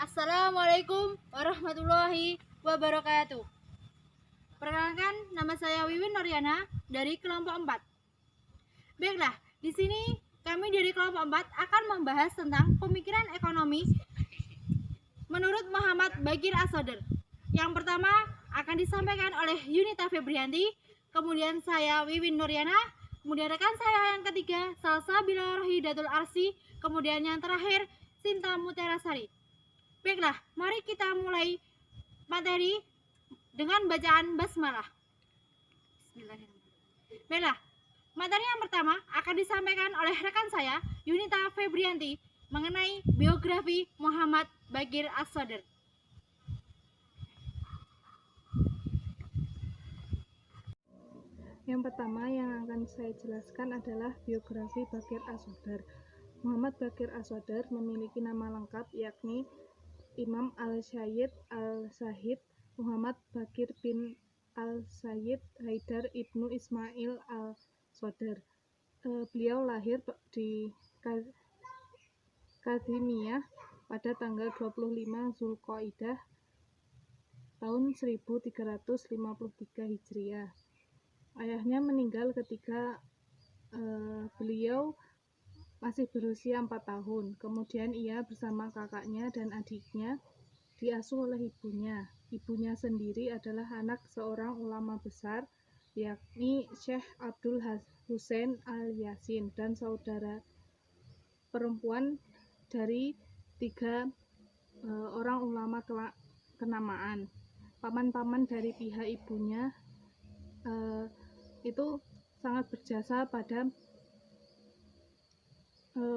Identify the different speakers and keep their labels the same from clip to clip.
Speaker 1: Assalamualaikum warahmatullahi wabarakatuh. Perkenalkan, nama saya Wiwin Noriana dari kelompok 4. Baiklah, di sini kami dari kelompok 4 akan membahas tentang pemikiran ekonomi menurut Muhammad Baqir As-Sadr. Yang pertama akan disampaikan oleh Yunita Febrianti, kemudian saya Wiwin Noriana, kemudian rekan saya yang ketiga Salsabila Rohidatul Arsi, kemudian yang terakhir Sinta Mutiara Sari. Baiklah, mari kita mulai materi dengan bacaan basmalah. Bismillahirrahmanirrahim. Baiklah, materi yang pertama akan disampaikan oleh rekan saya Yunita Febrianti mengenai biografi Muhammad Baqir As-Sadr.
Speaker 2: Yang pertama yang akan saya jelaskan adalah biografi Baqir As-Sadr. Muhammad Baqir As-Sadr memiliki nama lengkap yakni Imam Al-Sayyid Al-Zahid Muhammad Baqir bin Al-Sayyid Haidar Ibnu Ismail Al-Sadr. Beliau lahir di Kadhimiyah pada tanggal 25 Zulqa'dah tahun 1353 Hijriah. Ayahnya meninggal ketika beliau masih berusia 4 tahun. Kemudian ia bersama kakaknya dan adiknya diasuh oleh ibunya. Ibunya sendiri adalah anak seorang ulama besar, yakni Syekh Abdul Husain Al-Yasin, dan saudara perempuan dari 3 orang ulama kenamaan. Paman-paman dari pihak ibunya itu sangat berjasa pada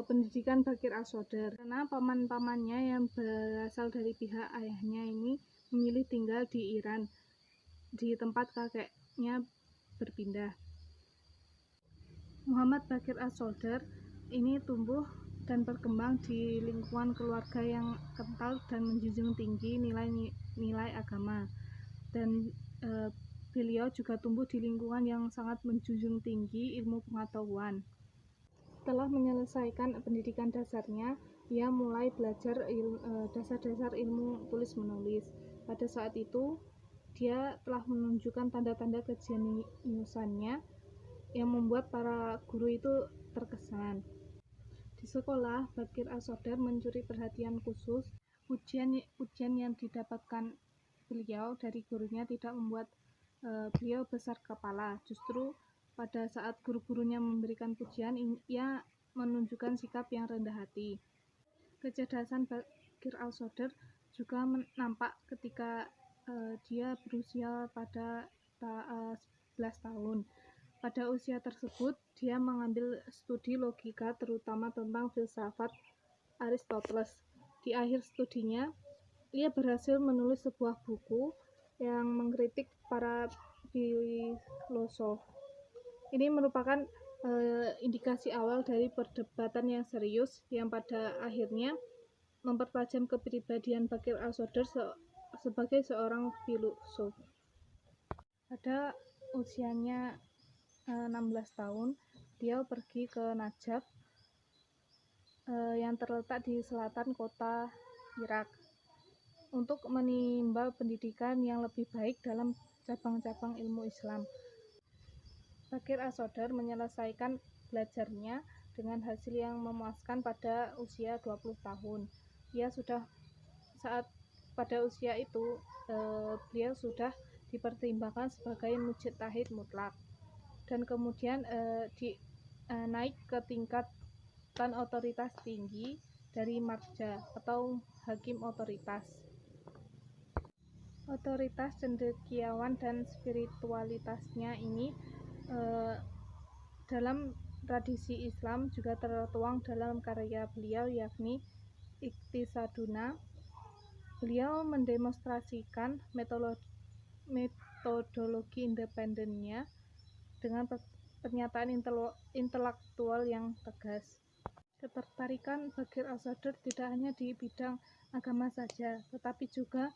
Speaker 2: pendidikan Baqir As-Sadr, karena paman-pamannya yang berasal dari pihak ayahnya ini memilih tinggal di Iran di tempat kakeknya berpindah. Muhammad Baqir As-Sadr ini tumbuh dan berkembang di lingkungan keluarga yang kental dan menjunjung tinggi nilai-nilai agama, dan beliau juga tumbuh di lingkungan yang sangat menjunjung tinggi ilmu pengetahuan. Setelah menyelesaikan pendidikan dasarnya, ia mulai belajar dasar-dasar ilmu tulis-menulis. Pada saat itu, dia telah menunjukkan tanda-tanda kejeniusannya yang membuat para guru itu terkesan. Di sekolah, Baqir As-Sadr mencuri perhatian khusus. Ujian yang didapatkan beliau dari gurunya tidak membuat beliau besar kepala. Justru pada saat guru-gurunya memberikan pujian, ia menunjukkan sikap yang rendah hati. Kecerdasan Baqir As-Sadr juga nampak ketika dia berusia pada 11 tahun. Pada usia tersebut, dia mengambil studi logika, terutama tentang filsafat Aristoteles. Di akhir studinya, ia berhasil menulis sebuah buku yang mengkritik para filosof. Ini merupakan indikasi awal dari perdebatan yang serius yang pada akhirnya mempertajam kepribadian Baqir As-Sadr sebagai seorang filosof. Pada usianya 16 tahun, dia pergi ke Najaf yang terletak di selatan kota Irak untuk menimba pendidikan yang lebih baik dalam cabang-cabang ilmu Islam. Baqir As-Sadr menyelesaikan belajarnya dengan hasil yang memuaskan pada usia 20 tahun. Pada usia itu, beliau sudah dipertimbangkan sebagai mujtahid mutlak, dan kemudian naik ke tingkatan otoritas tinggi dari marja atau hakim otoritas. Otoritas, cendekiawan, dan spiritualitasnya ini dalam tradisi Islam juga tertuang dalam karya beliau, yakni Iqtisaduna. Beliau mendemonstrasikan metodologi independennya dengan pernyataan intelektual yang tegas. Ketertarikan Baqir As-Sadr tidak hanya di bidang agama saja, tetapi juga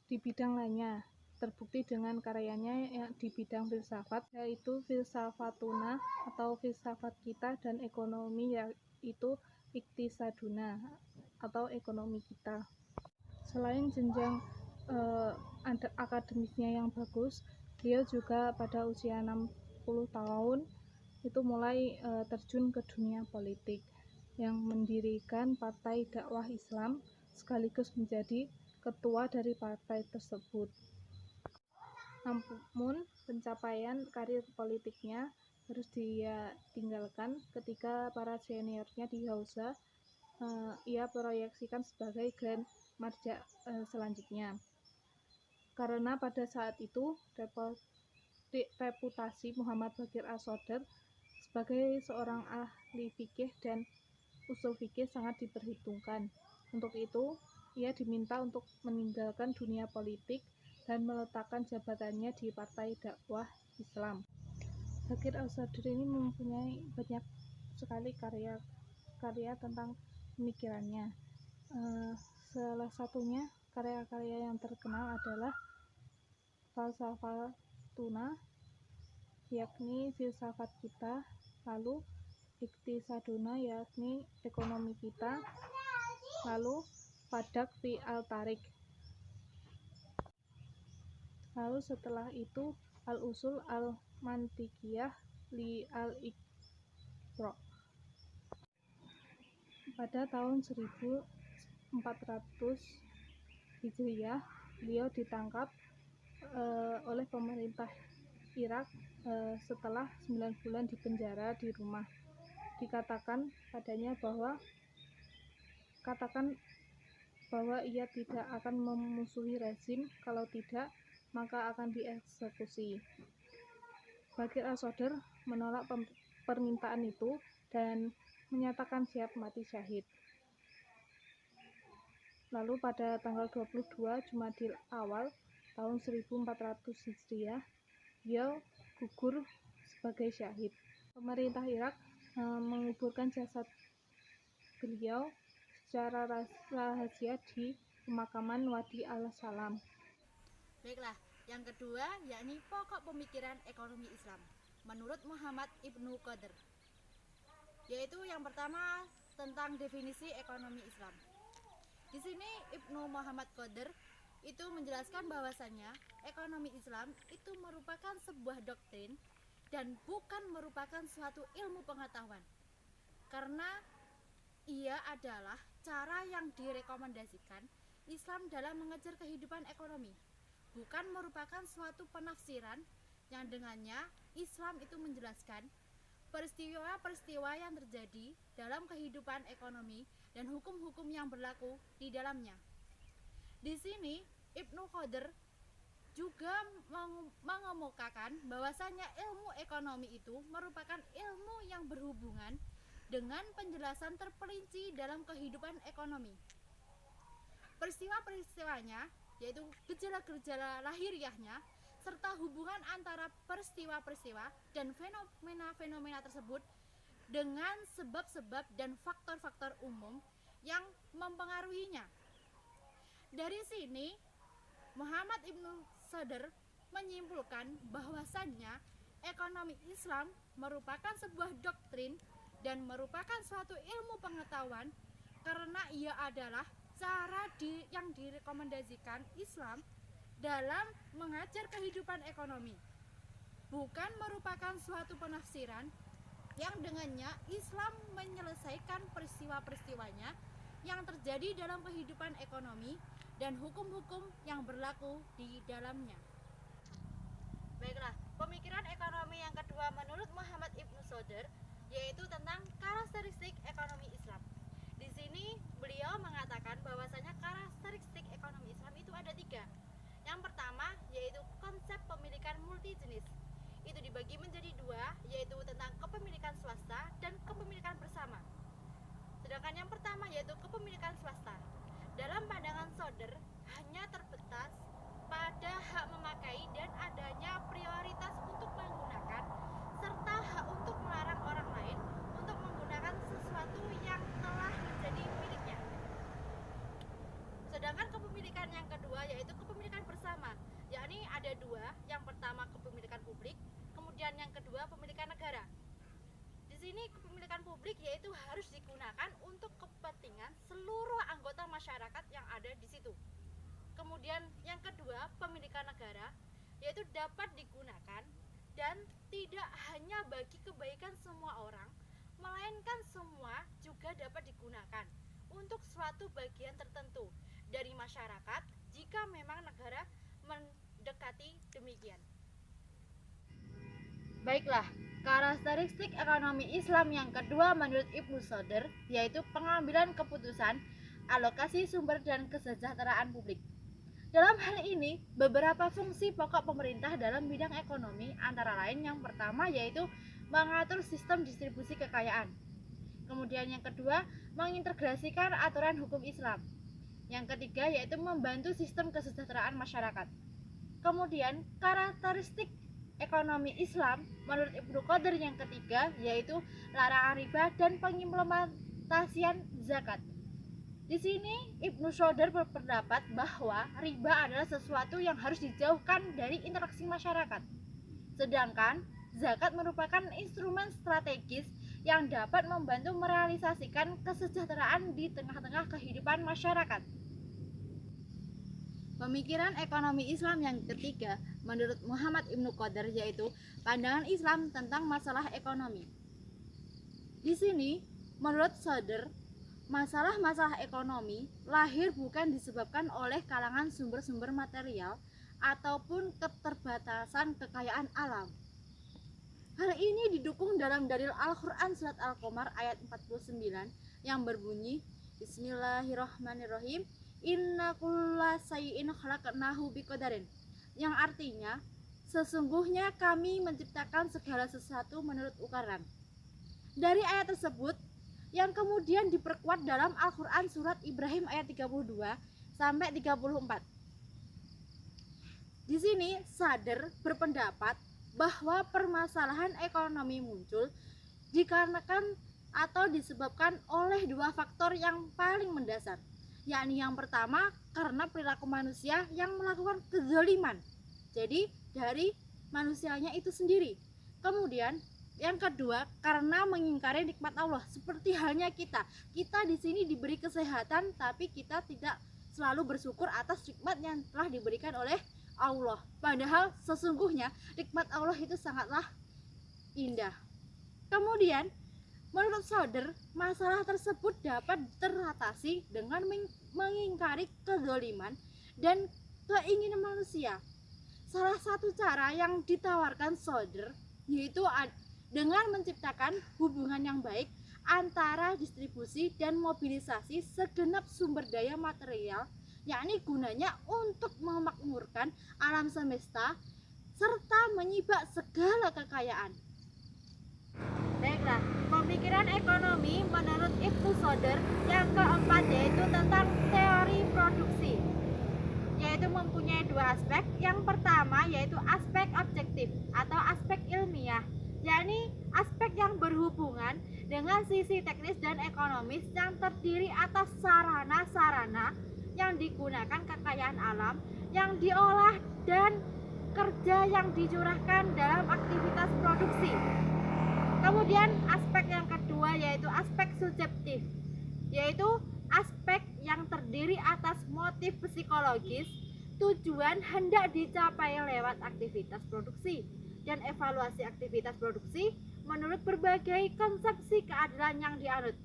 Speaker 2: di bidang lainnya, terbukti dengan karyanya di bidang filsafat, yaitu Filsafatuna atau filsafat kita, dan ekonomi, yaitu Iqtisaduna atau ekonomi kita. Selain jenjang akademisnya yang bagus, beliau juga pada usia 60 tahun itu mulai terjun ke dunia politik, yang mendirikan Partai Dakwah Islam sekaligus menjadi ketua dari partai tersebut. Namun pencapaian karir politiknya harus dia tinggalkan ketika para seniornya di Hausa ia proyeksikan sebagai Grand Marja selanjutnya, karena pada saat itu reputasi Muhammad Baqir As-Sodr sebagai seorang ahli fikih dan usul fikih sangat diperhitungkan. Untuk itu, ia diminta untuk meninggalkan dunia politik dan meletakkan jabatannya di Partai Dakwah Islam. Baqir As-Sodr ini mempunyai banyak sekali karya tentang pemikirannya. Salah satunya karya-karya yang terkenal adalah Falsafatuna, yakni filsafat kita, lalu Iktisaduna, yakni ekonomi kita, lalu Fadak fi al-Tarik. Lalu setelah itu Al-Usul al-Mantikiyah li al-Iqra. Pada tahun 1400 Hijriyah, beliau ditangkap oleh pemerintah Irak setelah 9 bulan di penjara di rumah. Dikatakan padanya bahwa ia tidak akan memusuhi rezim, kalau tidak maka akan dieksekusi. Baqir As-Sodr menolak permintaan itu dan menyatakan siap mati syahid. Lalu pada tanggal 22 Jumadil Awal tahun 1400 Hijriah, beliau gugur sebagai syahid. Pemerintah Irak menguburkan jasad beliau secara rahasia di pemakaman Wadi al-Salam.
Speaker 1: Baiklah, yang kedua yakni pokok pemikiran ekonomi Islam menurut Muhammad Ibnu Qadr, yaitu yang pertama tentang definisi ekonomi Islam. Di sini Ibnu Muhammad Qadr itu menjelaskan bahwasannya ekonomi Islam itu merupakan sebuah doktrin dan bukan merupakan suatu ilmu pengetahuan, karena ia adalah cara yang direkomendasikan Islam dalam mengejar kehidupan ekonomi, bukan merupakan suatu penafsiran yang dengannya Islam itu menjelaskan peristiwa-peristiwa yang terjadi dalam kehidupan ekonomi dan hukum-hukum yang berlaku di dalamnya. Di sini Ibnu Qadr juga mengemukakan bahwasanya ilmu ekonomi itu merupakan ilmu yang berhubungan dengan penjelasan terperinci dalam kehidupan ekonomi. Peristiwa-peristiwanya, yaitu gejala-gejala lahiriahnya, serta hubungan antara peristiwa-peristiwa dan fenomena-fenomena tersebut dengan sebab-sebab dan faktor-faktor umum yang mempengaruhinya. Dari sini, Muhammad Ibnu Qadr menyimpulkan bahwasannya ekonomi Islam merupakan sebuah doktrin dan merupakan suatu ilmu pengetahuan, karena ia adalah cara yang direkomendasikan Islam dalam mengajar kehidupan ekonomi, bukan merupakan suatu penafsiran yang dengannya Islam menyelesaikan peristiwa-peristiwanya yang terjadi dalam kehidupan ekonomi dan hukum-hukum yang berlaku di dalamnya. Baiklah, pemikiran ekonomi yang kedua menurut Muhammad Ibnu Qadr yaitu tentang karakteristik ekonomi Islam. Di sini beliau mengatakan bahwasanya karakteristik ekonomi Islam itu ada 3. Yang pertama yaitu konsep pemilikan multijenis. Itu dibagi menjadi 2, yaitu tentang kepemilikan swasta dan kepemilikan bersama. Sedangkan yang pertama yaitu kepemilikan swasta, dalam pandangan Qadr hanya terbatas pada hak memakai dan adanya prioritas untuk menggunakan serta hak untuk melarang orang lain untuk menggunakan sesuatu yang telah menjadi miliknya. Sedangkan kepemilikan yang kedua yaitu kepemilikan bersama, yakni ada 2, yang pertama kepemilikan publik, kemudian yang kedua pemilikan negara. Di sini kepemilikan publik yaitu harus digunakan untuk kepentingan seluruh anggota masyarakat yang ada di situ. Kemudian yang kedua, pemilikan negara yaitu dapat digunakan dan tidak hanya bagi kebaikan semua orang, melainkan semua juga dapat digunakan untuk suatu bagian tertentu dari masyarakat jika memang negara mendekati demikian. Baiklah, karakteristik ekonomi Islam yang kedua menurut Ibnu Soder yaitu pengambilan keputusan, alokasi sumber dan kesejahteraan publik. Dalam hal ini, beberapa fungsi pokok pemerintah dalam bidang ekonomi antara lain yang pertama yaitu mengatur sistem distribusi kekayaan. Kemudian yang kedua, mengintegrasikan aturan hukum Islam. Yang ketiga yaitu membantu sistem kesejahteraan masyarakat. Kemudian karakteristik ekonomi Islam menurut Ibnu Qadir yang ketiga yaitu larangan riba dan pengimplementasian zakat. Di sini Ibnu Soder berpendapat bahwa riba adalah sesuatu yang harus dijauhkan dari interaksi masyarakat. Sedangkan zakat merupakan instrumen strategis yang dapat membantu merealisasikan kesejahteraan di tengah-tengah kehidupan masyarakat. Pemikiran ekonomi Islam yang ketiga menurut Muhammad Ibnu Qadir yaitu pandangan Islam tentang masalah ekonomi. Di sini menurut Soder, masalah-masalah ekonomi lahir bukan disebabkan oleh kalangan sumber-sumber material ataupun keterbatasan kekayaan alam. Hal ini didukung dalam dalil Al-Quran surat Al-Qamar ayat 49 yang berbunyi Bismillahirrahmanirrahim, Inna kulla sayyin khalaqnahu biqadarin, yang artinya sesungguhnya kami menciptakan segala sesuatu menurut ukuran. Dari ayat tersebut yang kemudian diperkuat dalam Al-Quran surat Ibrahim ayat 32 sampai 34. Di sini Soder berpendapat bahwa permasalahan ekonomi muncul dikarenakan atau disebabkan oleh dua faktor yang paling mendasar, yakni yang pertama karena perilaku manusia yang melakukan kezaliman, jadi dari manusianya itu sendiri. Kemudian yang kedua karena mengingkari nikmat Allah, seperti halnya kita di sini diberi kesehatan tapi kita tidak selalu bersyukur atas nikmat yang telah diberikan oleh Allah, padahal sesungguhnya nikmat Allah itu sangatlah indah. Kemudian menurut Soder, masalah tersebut dapat teratasi dengan mengingkari kezaliman dan keinginan manusia. Salah satu cara yang ditawarkan Soder yaitu dengan menciptakan hubungan yang baik antara distribusi dan mobilisasi segenap sumber daya material, yakni gunanya untuk memakmurkan alam semesta serta menyibak segala kekayaan. Baiklah, pemikiran ekonomi menurut Ibnu Soder yang keempat yaitu tentang teori produksi, yaitu mempunyai dua aspek. Yang pertama yaitu aspek objektif atau aspek ilmiah, yakni aspek yang berhubungan dengan sisi teknis dan ekonomis yang terdiri atas sarana-sarana yang digunakan kekayaan alam yang diolah dan kerja yang dicurahkan dalam aktivitas produksi. Kemudian aspek yang kedua yaitu aspek subjektif, yaitu aspek yang terdiri atas motif psikologis, tujuan hendak dicapai lewat aktivitas produksi, dan evaluasi aktivitas produksi menurut berbagai konsepsi keadilan yang dianut.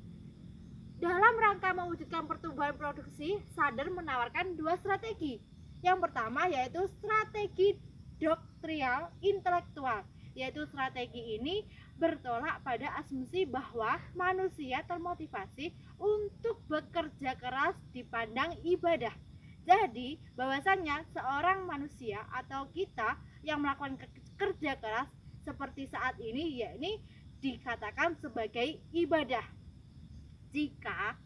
Speaker 1: Dalam rangka mewujudkan pertumbuhan produksi, Soder menawarkan dua strategi. Yang pertama yaitu strategi doktrial intelektual, yaitu strategi ini bertolak pada asumsi bahwa manusia termotivasi untuk bekerja keras dipandang ibadah. Jadi, bahwasannya seorang manusia atau kita yang melakukan kerja keras seperti saat ini, yakni dikatakan sebagai ibadah jika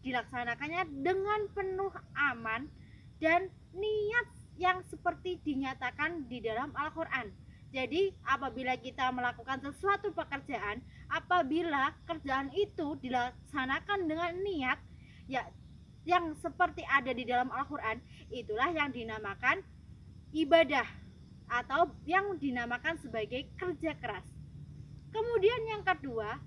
Speaker 1: dilaksanakannya dengan penuh aman dan niat yang seperti dinyatakan di dalam Al-Quran. Jadi apabila kita melakukan sesuatu pekerjaan, apabila kerjaan itu dilaksanakan dengan niat ya yang seperti ada di dalam Al-Quran, itulah yang dinamakan ibadah atau yang dinamakan sebagai kerja keras. Kemudian yang kedua,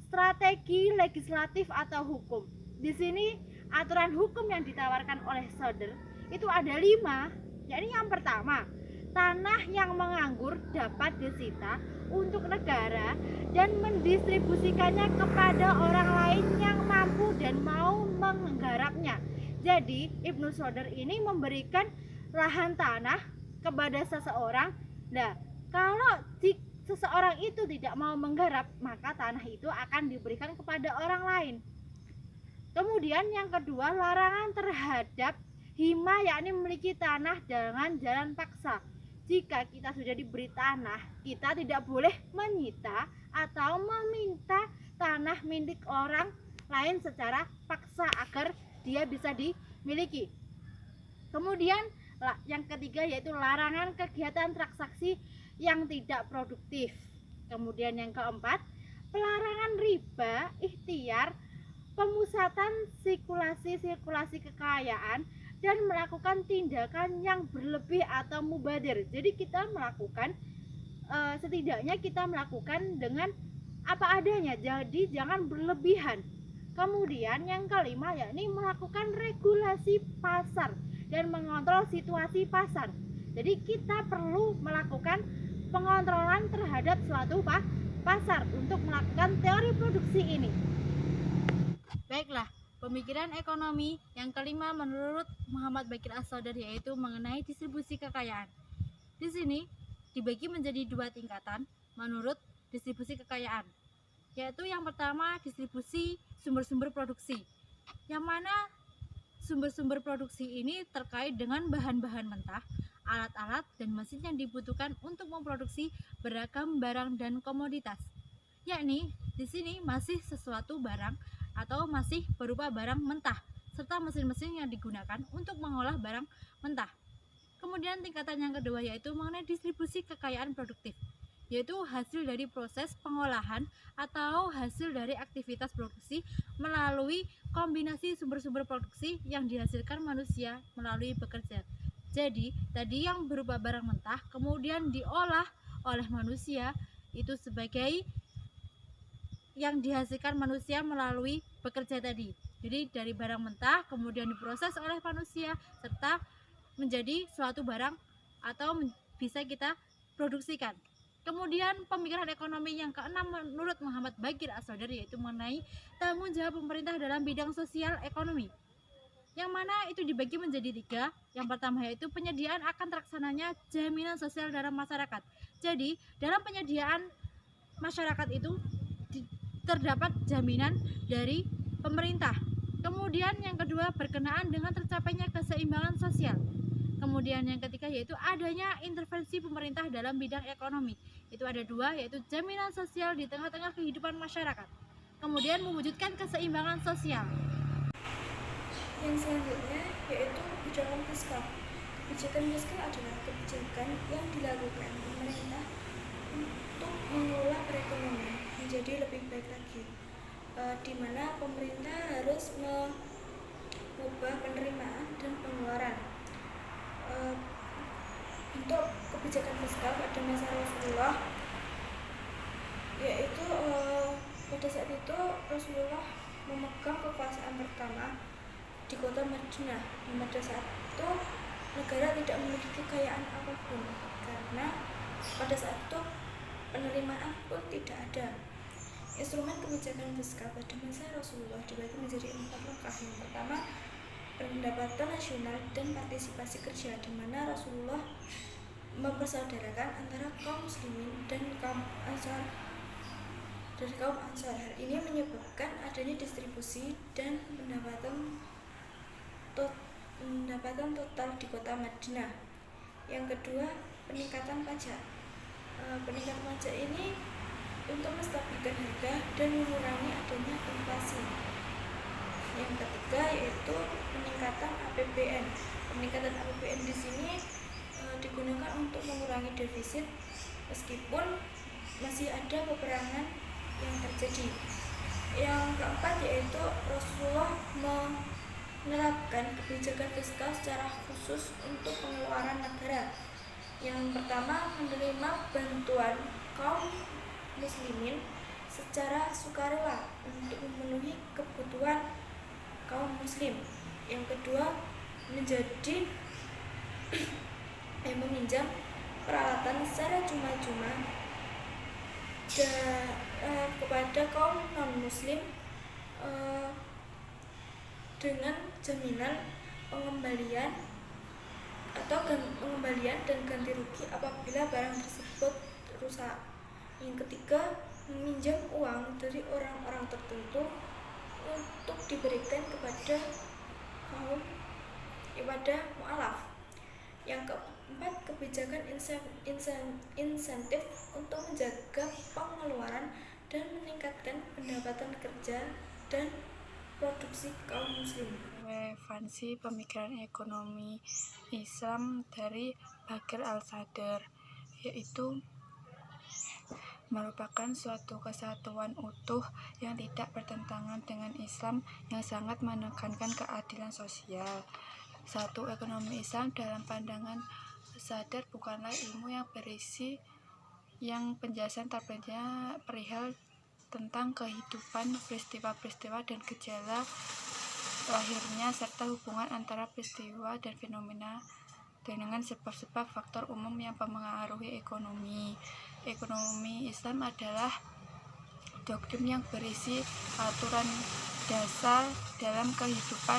Speaker 1: strategi legislatif atau hukum. Di sini aturan hukum yang ditawarkan oleh Soder itu ada 5, yakni yang pertama, tanah yang menganggur dapat disita untuk negara dan mendistribusikannya kepada orang lain yang mampu dan mau menggarapnya. Jadi Ibnu Soder ini memberikan lahan tanah kepada seseorang. Nah, kalau seseorang itu tidak mau menggarap, maka tanah itu akan diberikan kepada orang lain. Kemudian yang kedua, larangan terhadap hima, yakni memiliki tanah dengan jalan paksa. Jika kita sudah diberi tanah, kita tidak boleh menyita atau meminta tanah milik orang lain secara paksa agar dia bisa dimiliki. Kemudian yang ketiga yaitu larangan kegiatan transaksi yang tidak produktif. Kemudian yang keempat, pelarangan riba, ikhtiar, pemusatan sirkulasi kekayaan, dan melakukan tindakan yang berlebih atau mubadir. Jadi kita melakukan setidaknya kita melakukan dengan apa adanya, jadi jangan berlebihan. Kemudian yang kelima yakni melakukan regulasi pasar dan mengontrol situasi pasar. Jadi kita perlu melakukan pengontrolan terhadap suatu pasar untuk melakukan teori produksi ini. Baiklah, pemikiran ekonomi yang kelima menurut Muhammad Baqir As-Soder yaitu mengenai distribusi kekayaan. Di sini dibagi menjadi 2 tingkatan menurut distribusi kekayaan, yaitu yang pertama distribusi sumber-sumber produksi, yang mana sumber-sumber produksi ini terkait dengan bahan-bahan mentah, alat-alat, dan mesin yang dibutuhkan untuk memproduksi beragam barang dan komoditas. Yakni di sini masih sesuatu barang atau masih berupa barang mentah serta mesin-mesin yang digunakan untuk mengolah barang mentah. Kemudian tingkatan yang kedua yaitu mengenai distribusi kekayaan produktif, yaitu hasil dari proses pengolahan atau hasil dari aktivitas produksi melalui kombinasi sumber-sumber produksi yang dihasilkan manusia melalui bekerja. Jadi tadi yang berupa barang mentah kemudian diolah oleh manusia itu sebagai yang dihasilkan manusia melalui bekerja tadi. Jadi dari barang mentah kemudian diproses oleh manusia serta menjadi suatu barang atau bisa kita produksikan. Kemudian pemikiran ekonomi yang keenam menurut Muhammad Baqir As-Soder yaitu mengenai tanggung jawab pemerintah dalam bidang sosial ekonomi, yang mana itu dibagi menjadi 3. Yang pertama yaitu penyediaan akan terlaksananya jaminan sosial dalam masyarakat. Jadi dalam penyediaan masyarakat itu terdapat jaminan dari pemerintah. Kemudian yang kedua berkenaan dengan tercapainya keseimbangan sosial. Kemudian yang ketiga yaitu adanya intervensi pemerintah dalam bidang ekonomi. Itu ada 2, yaitu jaminan sosial di tengah-tengah kehidupan masyarakat. Kemudian mewujudkan keseimbangan sosial.
Speaker 3: Yang selanjutnya yaitu kebijakan fiskal. Kebijakan fiskal adalah kebijakan yang dilakukan pemerintah untuk mengelola perekonomian menjadi lebih baik lagi, di mana pemerintah harus mengubah penerimaan dan pengeluaran. Untuk kebijakan fiskal pada masa Rasulullah yaitu pada saat itu Rasulullah memegang kekuasaan pertama di kota Madinah. Pada saat itu negara tidak memiliki kekayaan apapun karena pada saat itu penerimaan pun tidak ada. Instrumen kebijakan fiskal pada masa Rasulullah dibagi menjadi 4 langkah. Yang pertama, pendapatan nasional dan partisipasi kerja, di mana Rasulullah mempersaudarakan antara kaum muslimin dan kaum ansar. Hal ini menyebabkan adanya distribusi dan pendapatan total di kota Madinah. Yang kedua, peningkatan pajak. Peningkatan pajak ini untuk menstabilkan harga dan mengurangi adanya inflasi. Yang ketiga yaitu peningkatan APBN. Peningkatan APBN di sini digunakan untuk mengurangi defisit meskipun masih ada peperangan yang terjadi. Yang keempat yaitu Rasulullah menerapkan kebijakan fiskal secara khusus untuk pengeluaran negara. Yang pertama, menerima bantuan kaum muslimin secara sukarela untuk memenuhi kebutuhan kaum muslim. Yang kedua, menjadi meminjam peralatan secara cuma-cuma kepada kaum non muslim dengan jaminan pengembalian dan ganti rugi apabila barang tersebut rusak. Yang ketiga, meminjam uang dari orang-orang tertentu untuk diberikan kepada kaum mu'alaf. Yang keempat, kebijakan insentif untuk menjaga pengeluaran dan meningkatkan pendapatan kerja dan produksi kaum muslim.
Speaker 4: Relevansi pemikiran ekonomi Islam dari Bakir Al-Sadr, yaitu merupakan suatu kesatuan utuh yang tidak bertentangan dengan Islam yang sangat menekankan keadilan sosial. Satu, ekonomi Islam dalam pandangan Sadr bukanlah ilmu yang berisi yang penjelasan tabelnya perihal tentang kehidupan, peristiwa-peristiwa dan gejala lahirnya serta hubungan antara peristiwa dan fenomena dengan sebab-sebab faktor umum yang mempengaruhi ekonomi. Ekonomi Islam adalah doktrin yang berisi aturan dasar dalam kehidupan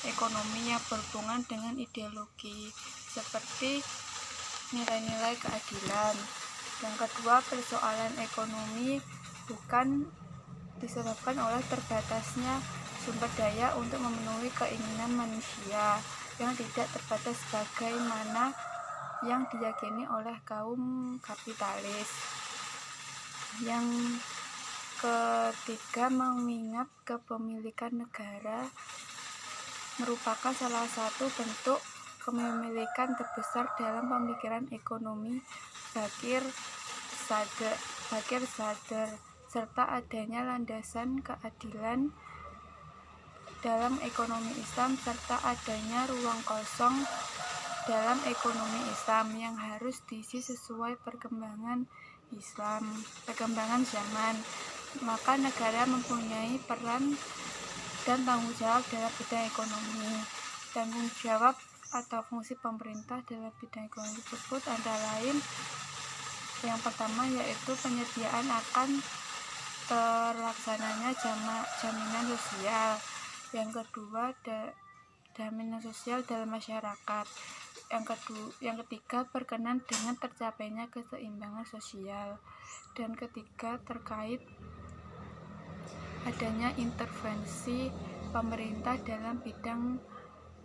Speaker 4: ekonomi yang berhubungan dengan ideologi seperti nilai-nilai keadilan. Yang kedua, persoalan ekonomi bukan disebabkan oleh terbatasnya sumber daya untuk memenuhi keinginan manusia yang tidak terbatas sebagaimana yang diyakini oleh kaum kapitalis. Yang ketiga, mengingat kepemilikan negara merupakan salah satu bentuk kepemilikan terbesar dalam pemikiran ekonomi Bakir Sadr, serta adanya landasan keadilan dalam ekonomi Islam serta adanya ruang kosong dalam ekonomi Islam yang harus diisi sesuai perkembangan zaman. Maka negara mempunyai peran dan tanggung jawab dalam bidang ekonomi. Tanggung jawab atau fungsi pemerintah dalam bidang ekonomi tersebut antara lain yang pertama yaitu penyediaan akan terlaksananya jaminan sosial. Yang kedua, jaminan sosial dalam masyarakat. Yang ketiga, berkenan dengan tercapainya keseimbangan sosial. Dan ketiga, terkait adanya intervensi pemerintah dalam bidang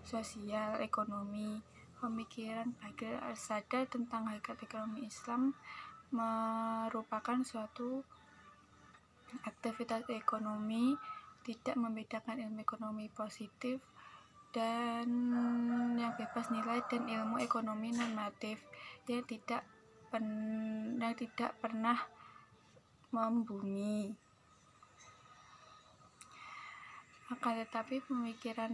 Speaker 4: sosial ekonomi. Pemikiran Bakir Al-Sadr tentang hakikat ekonomi Islam merupakan suatu aktivitas ekonomi tidak membedakan ilmu ekonomi positif dan yang bebas nilai dan ilmu ekonomi normatif yang tidak pernah membumi. Akan tetapi pemikiran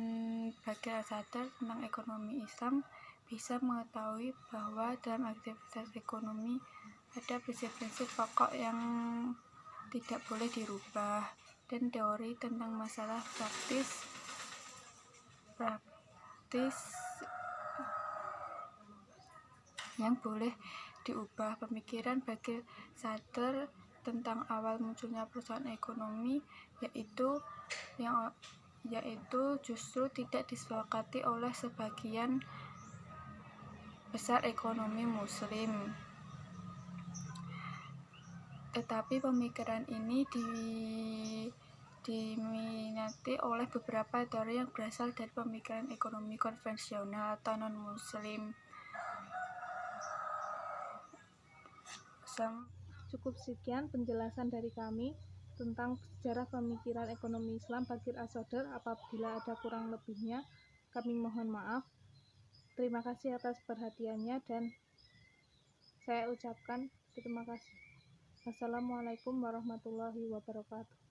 Speaker 4: Bakir Al-Sadr tentang ekonomi Islam bisa mengetahui bahwa dalam aktivitas ekonomi ada prinsip-prinsip pokok yang tidak boleh dirubah dan teori tentang masalah praktis yang boleh diubah. Pemikiran Bakir Sadr tentang awal munculnya perusahaan ekonomi yaitu justru tidak disepakati oleh sebagian besar ekonomi muslim. Tetapi pemikiran ini diminati oleh beberapa teori yang berasal dari pemikiran ekonomi konvensional atau non-muslim.
Speaker 2: Cukup sekian penjelasan dari kami tentang sejarah pemikiran ekonomi Islam Bakir Al-Sadr. Apabila ada kurang lebihnya, kami mohon maaf. Terima kasih atas perhatiannya dan saya ucapkan terima kasih. Wassalamualaikum warahmatullahi wabarakatuh.